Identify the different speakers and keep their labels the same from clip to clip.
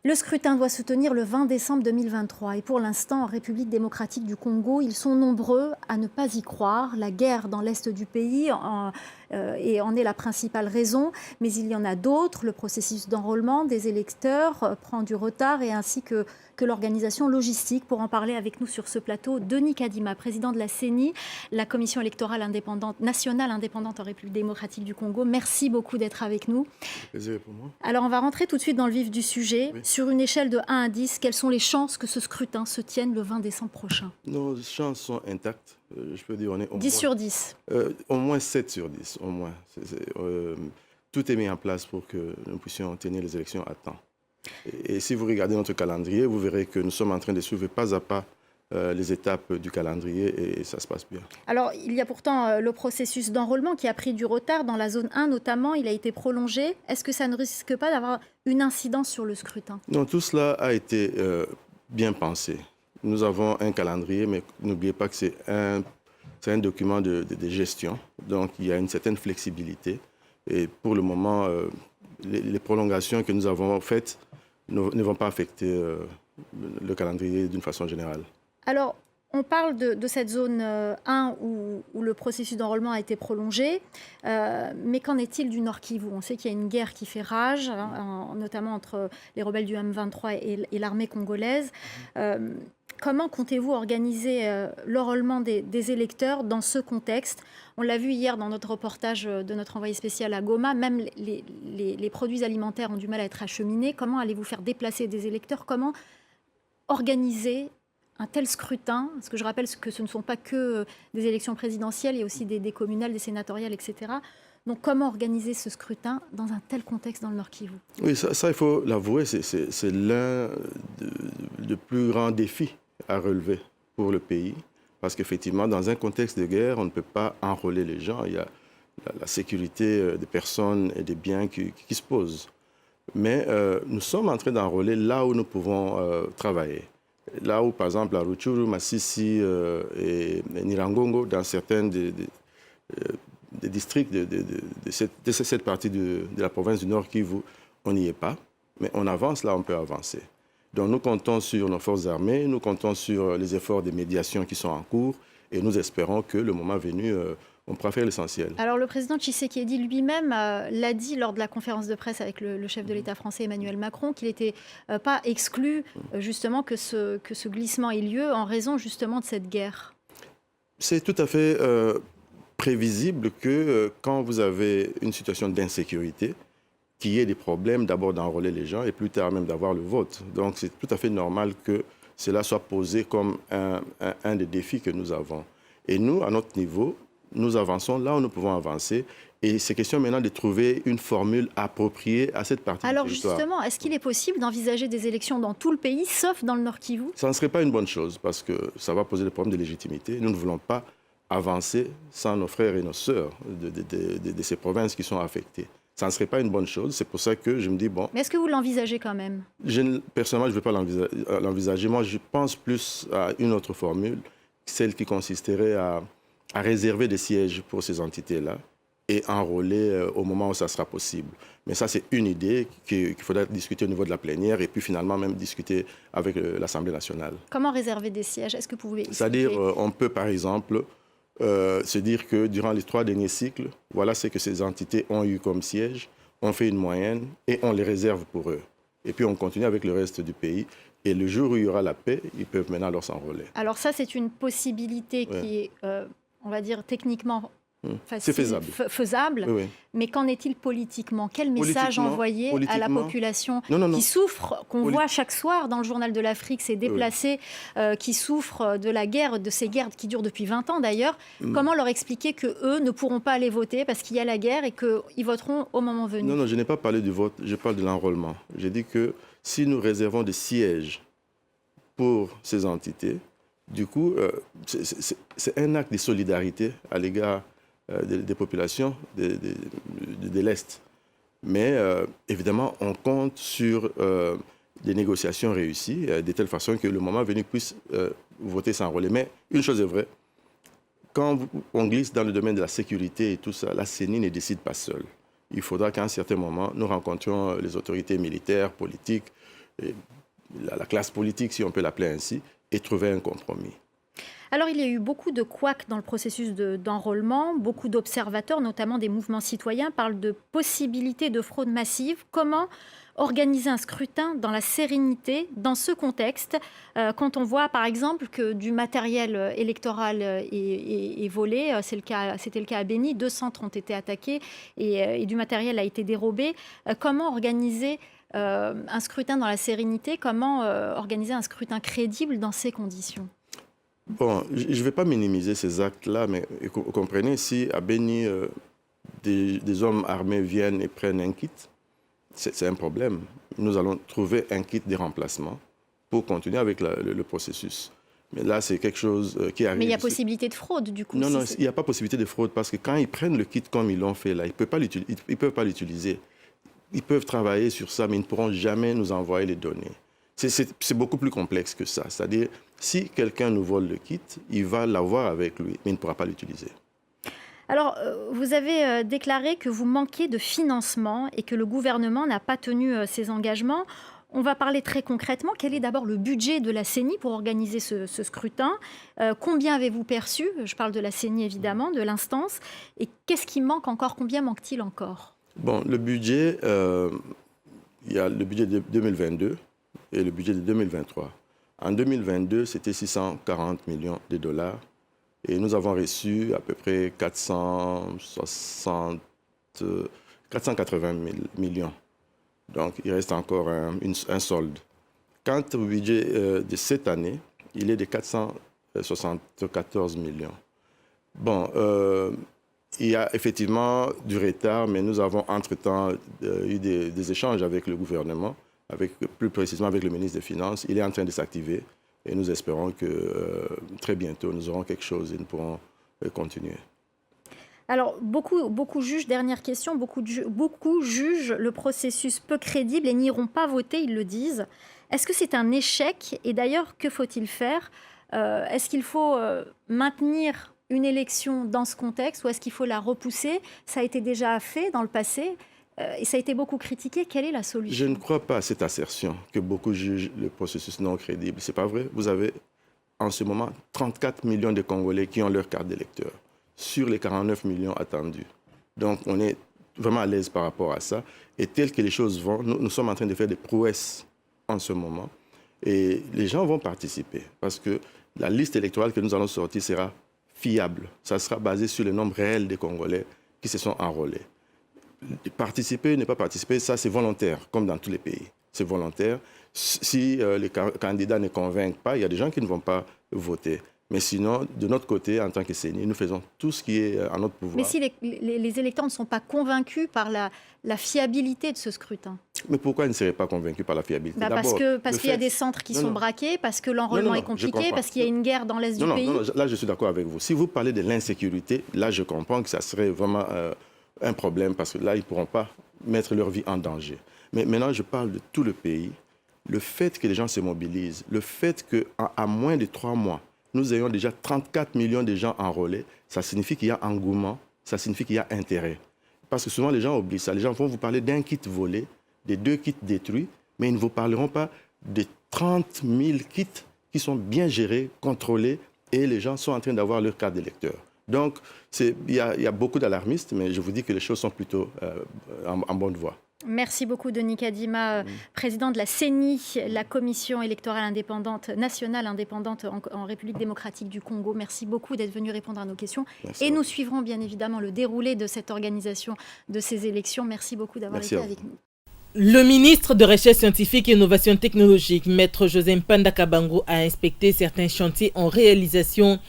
Speaker 1: Le scrutin doit se tenir le 20 décembre 2023 et pour l'instant, en République démocratique du Congo, ils sont nombreux à ne pas y croire. La guerre dans l'est du pays en est la principale raison, mais il y en a d'autres. Le processus d'enrôlement des électeurs prend du retard et ainsi que l'organisation logistique. Pour en parler avec nous sur ce plateau, Denis Kadima, président de la CENI, la Commission électorale indépendante, nationale indépendante en République démocratique du Congo. Merci beaucoup d'être avec nous.
Speaker 2: Plaisir pour moi.
Speaker 1: Alors, on va rentrer tout de suite dans le vif du sujet.
Speaker 2: Oui.
Speaker 1: Sur une échelle de 1 à 10, quelles sont les chances que ce scrutin se tienne le 20 décembre prochain?
Speaker 2: Nos chances sont intactes. Je peux dire on est
Speaker 1: 10 sur 10.
Speaker 2: Au moins 7 sur 10. Au moins. Tout est mis en place pour que nous puissions tenir les élections à temps. Et si vous regardez notre calendrier, vous verrez que nous sommes en train de suivre pas à pas les étapes du calendrier et ça se passe bien.
Speaker 1: Alors, il y a pourtant le processus d'enrôlement qui a pris du retard dans la zone 1 notamment. Il a été prolongé. Est-ce que ça ne risque pas d'avoir une incidence sur le scrutin?
Speaker 2: Non, tout cela a été bien pensé. Nous avons un calendrier, mais n'oubliez pas que c'est un document de gestion. Donc, il y a une certaine flexibilité. Et pour le moment, les prolongations que nous avons faites ne vont pas affecter le calendrier d'une façon générale.
Speaker 1: Alors, on parle de cette zone 1 où le processus d'enrôlement a été prolongé, mais qu'en est-il du Nord Kivu? On sait qu'il y a une guerre qui fait rage, notamment entre les rebelles du M23 et l'armée congolaise. Comment comptez-vous organiser l'enrôlement des électeurs dans ce contexte? On l'a vu hier dans notre reportage de notre envoyé spécial à Goma, même les produits alimentaires ont du mal à être acheminés. Comment allez-vous faire déplacer des électeurs? Comment organiser un tel scrutin? Parce que je rappelle que ce ne sont pas que des élections présidentielles, il y a aussi des communales, des sénatoriales, etc. Donc comment organiser ce scrutin dans un tel contexte dans le Nord Kivu?
Speaker 2: Oui, ça il faut l'avouer, c'est l'un des plus grands défis à relever pour le pays. Parce qu'effectivement, dans un contexte de guerre, on ne peut pas enrôler les gens. Il y a la sécurité des personnes et des biens qui se posent. Mais nous sommes en train d'enrôler là où nous pouvons travailler. Là où, par exemple, à Rutshuru, Masisi et Nirangongo, dans certains des districts de cette partie de la province du Nord Kivu, on n'y est pas. Mais on avance là, on peut avancer. Donc nous comptons sur nos forces armées, nous comptons sur les efforts de médiation qui sont en cours et nous espérons que le moment venu, on pourra faire l'essentiel.
Speaker 1: Alors le président Tshisekedi lui-même l'a dit lors de la conférence de presse avec le chef de l'État français Emmanuel Macron qu'il n'était pas exclu justement que ce glissement ait lieu en raison justement de cette guerre.
Speaker 2: C'est tout à fait prévisible que quand vous avez une situation d'insécurité, qu'il y ait des problèmes d'abord d'enrôler les gens et plus tard même d'avoir le vote. Donc c'est tout à fait normal que cela soit posé comme un des défis que nous avons. Et nous, à notre niveau, nous avançons là où nous pouvons avancer. Et c'est question maintenant de trouver une formule appropriée à cette partie du territoire.
Speaker 1: Alors justement, est-ce qu'il est possible d'envisager des élections dans tout le pays, sauf dans le Nord Kivu?
Speaker 2: Ça ne serait pas une bonne chose parce que ça va poser des problèmes de légitimité. Nous ne voulons pas avancer sans nos frères et nos sœurs de ces provinces qui sont affectées. Ça ne serait pas une bonne chose. C'est pour ça que je me dis, bon...
Speaker 1: Mais est-ce que vous l'envisagez quand même?
Speaker 2: Personnellement, je ne vais pas l'envisager. Moi, je pense plus à une autre formule, celle qui consisterait à réserver des sièges pour ces entités-là et enrôler au moment où ça sera possible. Mais ça, c'est une idée qu'il faudra discuter au niveau de la plénière et puis finalement même discuter avec l'Assemblée nationale.
Speaker 1: Comment réserver des sièges? Est-ce que vous pouvez expliquer?
Speaker 2: C'est-à-dire, on peut par exemple... se dire que durant les 3 derniers cycles, voilà ce que ces entités ont eu comme siège, on fait une moyenne et on les réserve pour eux. Et puis on continue avec le reste du pays. Et le jour où il y aura la paix, ils peuvent maintenant alors s'enrôler.
Speaker 1: Alors ça, c'est une possibilité qui est, on va dire, techniquement
Speaker 2: c'est
Speaker 1: faisable.
Speaker 2: Oui.
Speaker 1: Mais qu'en est-il politiquement? Quel message envoyer à la population qui souffre, qu'on voit chaque soir dans le journal de l'Afrique, ces déplacés qui souffrent de la guerre, de ces guerres qui durent depuis 20 ans d'ailleurs? Comment leur expliquer qu'eux ne pourront pas aller voter parce qu'il y a la guerre et qu'ils voteront au moment venu?
Speaker 2: Non, je n'ai pas parlé du vote, je parle de l'enrôlement. J'ai dit que si nous réservons des sièges pour ces entités, du coup, c'est un acte de solidarité à l'égard des populations de l'Est. Mais évidemment, on compte sur des négociations réussies, de telle façon que le moment venu puisse voter s'enrôler. Mais une chose est vraie, quand on glisse dans le domaine de la sécurité et tout ça, la CENI ne décide pas seule. Il faudra qu'à un certain moment, nous rencontrions les autorités militaires, politiques, la classe politique, si on peut l'appeler ainsi, ait trouvé un compromis.
Speaker 1: Alors, il y a eu beaucoup de couacs dans le processus d'enrôlement. Beaucoup d'observateurs, notamment des mouvements citoyens, parlent de possibilités de fraude massive. Comment organiser un scrutin dans la sérénité, dans ce contexte, quand on voit, par exemple, que du matériel électoral est volé, c'était le cas à Béni, 2 centres ont été attaqués et du matériel a été dérobé. Comment organiser un scrutin dans la sérénité? Comment organiser un scrutin crédible dans ces conditions?
Speaker 2: Bon, je ne vais pas minimiser ces actes-là, mais vous comprenez, si à Béni, des hommes armés viennent et prennent un kit, c'est un problème. Nous allons trouver un kit de remplacement pour continuer avec le processus. Mais là, c'est quelque chose qui arrive.
Speaker 1: Mais il y a possibilité de fraude, du coup.
Speaker 2: Non, non, il n'y a pas possibilité de fraude parce que quand ils prennent le kit comme ils l'ont fait là, ils ne peuvent pas l'utiliser. Ils peuvent travailler sur ça, mais ils ne pourront jamais nous envoyer les données. C'est beaucoup plus complexe que ça. C'est-à-dire, si quelqu'un nous vole le kit, il va l'avoir avec lui, mais il ne pourra pas l'utiliser.
Speaker 1: Alors, vous avez déclaré que vous manquiez de financement et que le gouvernement n'a pas tenu ses engagements. On va parler très concrètement. Quel est d'abord le budget de la CENI pour organiser ce scrutin? Combien avez-vous perçu? Je parle de la CENI, évidemment, de l'instance. Et qu'est-ce qui manque encore? Combien manque-t-il encore?
Speaker 2: Bon, le budget, il y a le budget de 2022 et le budget de 2023. En 2022, c'était 640 millions de dollars. Et nous avons reçu à peu près 480 millions. Donc, il reste encore un solde. Quant au budget de cette année, il est de 474 millions. Bon, il y a effectivement du retard, mais nous avons entre-temps eu des échanges avec le gouvernement, plus précisément avec le ministre des Finances. Il est en train de s'activer. Et nous espérons que très bientôt, nous aurons quelque chose et nous pourrons continuer.
Speaker 1: Alors, beaucoup jugent, dernière question, beaucoup jugent le processus peu crédible et n'iront pas voter, ils le disent. Est-ce que c'est un échec? Et d'ailleurs, que faut-il faire? Est-ce qu'il faut maintenir une élection dans ce contexte ou est-ce qu'il faut la repousser? Ça a été déjà fait dans le passé. Et ça a été beaucoup critiqué. Quelle est la solution?
Speaker 2: Je ne crois pas à cette assertion que beaucoup jugent le processus non crédible. Ce n'est pas vrai. Vous avez en ce moment 34 millions de Congolais qui ont leur carte d'électeur sur les 49 millions attendus. Donc on est vraiment à l'aise par rapport à ça. Et tel que les choses vont, nous sommes en train de faire des prouesses en ce moment. Et les gens vont participer parce que la liste électorale que nous allons sortir sera fiable. Ça sera basé sur le nombre réel de Congolais qui se sont enrôlés. Participer, ne pas participer, ça c'est volontaire, comme dans tous les pays. C'est volontaire. Si les candidats ne convainquent pas, il y a des gens qui ne vont pas voter. Mais sinon, de notre côté, en tant que CENI, nous faisons tout ce qui est en notre pouvoir.
Speaker 1: Mais si les électeurs ne sont pas convaincus par la fiabilité de ce scrutin?
Speaker 2: Mais pourquoi ils ne seraient pas convaincus par la fiabilité?
Speaker 1: Parce qu'il y a des centres qui sont braqués, parce que l'enrôlement est compliqué, parce qu'il y a une guerre dans l'Est du pays?
Speaker 2: Non, là je suis d'accord avec vous. Si vous parlez de l'insécurité, là je comprends que ça serait vraiment un problème, parce que là ils ne pourront pas mettre leur vie en danger. Mais maintenant je parle de tout le pays. Le fait que les gens se mobilisent, le fait qu'à moins de 3 mois, nous ayons déjà 34 millions de gens enrôlés, ça signifie qu'il y a engouement, ça signifie qu'il y a intérêt. Parce que souvent, les gens oublient ça. Les gens vont vous parler d'un kit volé, des 2 kits détruits, mais ils ne vous parleront pas des 30 000 kits qui sont bien gérés, contrôlés, et les gens sont en train d'avoir leur carte d'électeur. Donc, il y a beaucoup d'alarmistes, mais je vous dis que les choses sont plutôt en bonne voie.
Speaker 1: Merci beaucoup, Denis Kadima, président de la CENI, la Commission électorale indépendante, nationale indépendante en République démocratique du Congo. Merci beaucoup d'être venu répondre à nos questions.
Speaker 2: Merci.
Speaker 1: Et nous suivrons bien évidemment le déroulé de cette organisation de ces élections. Merci beaucoup d'avoir été avec nous.
Speaker 3: Le ministre de Recherche scientifique et Innovation technologique, Maître José Mpanda Kabango, a inspecté certains chantiers en réalisation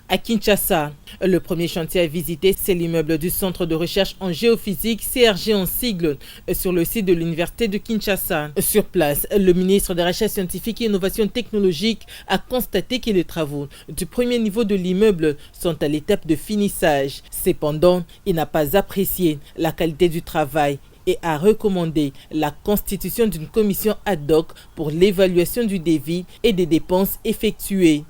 Speaker 3: à Kinshasa. Le premier chantier à visiter, c'est l'immeuble du Centre de recherche en géophysique, CRG en sigle, sur le site de l'Université de Kinshasa. Sur place, le ministre de Recherche scientifique et Innovation technologique a constaté que les travaux du premier niveau de l'immeuble sont à l'étape de finissage. Cependant, il n'a pas apprécié la qualité du travail et a recommandé la constitution d'une commission ad hoc pour l'évaluation du devis et des dépenses effectuées.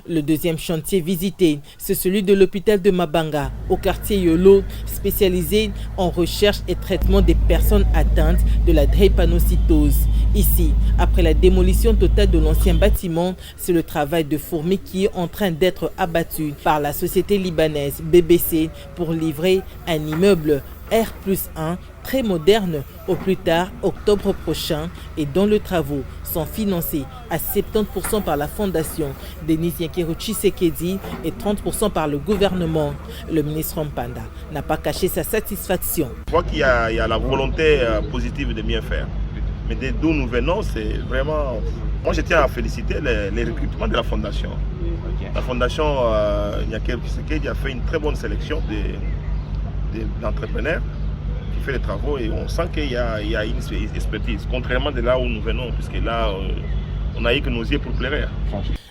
Speaker 3: Le deuxième chantier visité, c'est celui de l'hôpital de Mabanga, au quartier Yolo, spécialisé en recherche et traitement des personnes atteintes de la drépanocytose. Ici, après la démolition totale de l'ancien bâtiment, c'est le travail de fourmi qui est en train d'être abattu par la société libanaise BBC pour livrer un immeuble R+1 très moderne au plus tard octobre prochain et dont les travaux sont financés à 70% par la fondation Denis Nyakeru Tshisekedi et 30% par le gouvernement. Le ministre Mpanda n'a pas caché sa satisfaction.
Speaker 4: Je vois qu'il y a la volonté positive de bien faire. Mais d'où nous venons, c'est vraiment... Moi, je tiens à féliciter les recrutements de la fondation. La fondation Nyakeru Tshisekedi a fait une très bonne sélection d'entrepreneurs qui fait les travaux et on sent qu'il y a une expertise, contrairement de là où nous venons, puisque là, on a eu que nos yeux pour pleurer.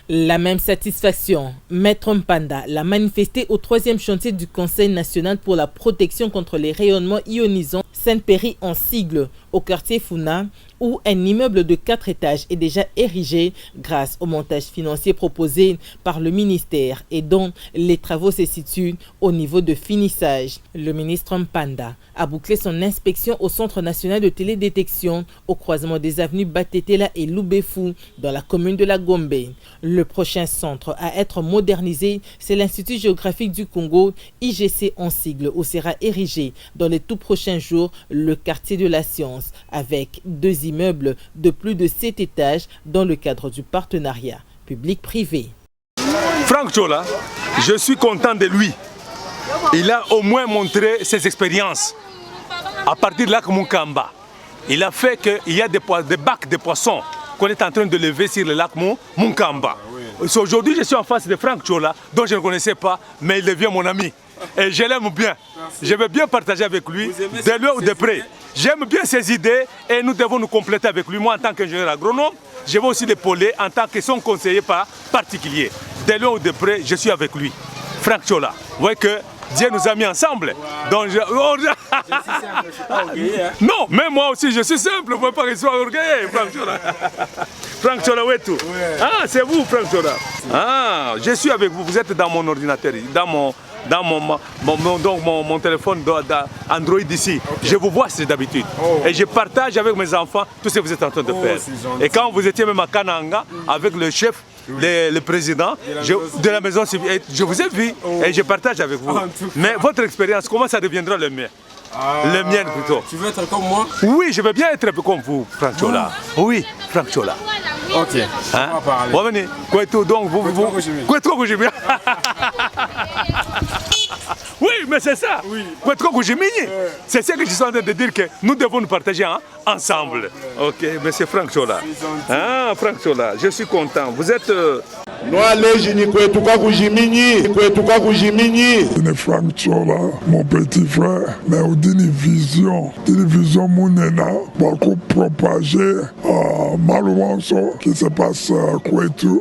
Speaker 3: La même satisfaction, Maître Mpanda l'a manifesté au 3e chantier du Conseil national pour la protection contre les rayonnements ionisants Sainte-Péry en sigle, au quartier Funa, où un immeuble de 4 étages est déjà érigé grâce au montage financier proposé par le ministère et dont les travaux se situent au niveau de finissage. Le ministre Mpanda a bouclé son inspection au Centre national de télédétection au croisement des avenues Batetela et Loubefou dans la commune de la Gombe. Le prochain centre à être modernisé, c'est l'Institut géographique du Congo, IGC en sigle, où sera érigé dans les tout prochains jours le quartier de la science avec 2 immeubles de plus de 7 étages dans le cadre du partenariat public-privé.
Speaker 5: Franck Tchola, je suis content de lui. Il a au moins montré ses expériences à partir de lac Mukamba. Il a fait qu'il y a des bacs de poissons qu'on est en train de lever sur le lac Mukamba. Aujourd'hui, je suis en face de Franck Tchola, dont je ne connaissais pas, mais il devient mon ami. Et je l'aime bien. Je veux bien partager avec lui, de loin ou de près. J'aime bien ses idées et nous devons nous compléter avec lui. Moi, en tant qu'ingénieur agronome, je vais aussi l'épauler en tant que son conseiller particulier. De loin ou de près, je suis avec lui. Franck Tchola. Vous voyez que Dieu nous a mis ensemble. Donc je suis simple, je suis pas orgueilleux. Hein? Non, mais moi aussi je suis simple, vous ne pouvez pas que je sois orgueilleux, Franck Tchola. Franck Tchola, où est-tout? Ah, c'est vous, Franck Tchola. Ah, je suis avec vous, vous êtes dans mon ordinateur, dans mon téléphone Android ici. Okay. Je vous vois, c'est d'habitude. Oh. Et je partage avec mes enfants tout ce que vous êtes en train de faire. Et quand vous étiez même à Kananga, avec le chef, le président de la maison civile, je vous ai vu et je partage avec vous. Mais votre expérience, comment ça deviendra le mien? Le mien plutôt.
Speaker 6: Tu veux être comme moi?
Speaker 5: Oui, je veux bien être un peu comme vous, Franck Tchola. Oui, Franck Tchola.
Speaker 6: Ok,
Speaker 5: hein? On va parler. Bon, venez. Donc, oui, mais c'est ça. Oui. C'est ce que je suis en train de dire, que nous devons nous partager ensemble. Ok, mais c'est Franck Tchola. Ah, Franck Tchola, je suis content. Vous êtes...
Speaker 7: Franck Tchola, mon petit frère, mais on dit une vision mounena, pour propager malheureusement ce qui se passe à Kouetou.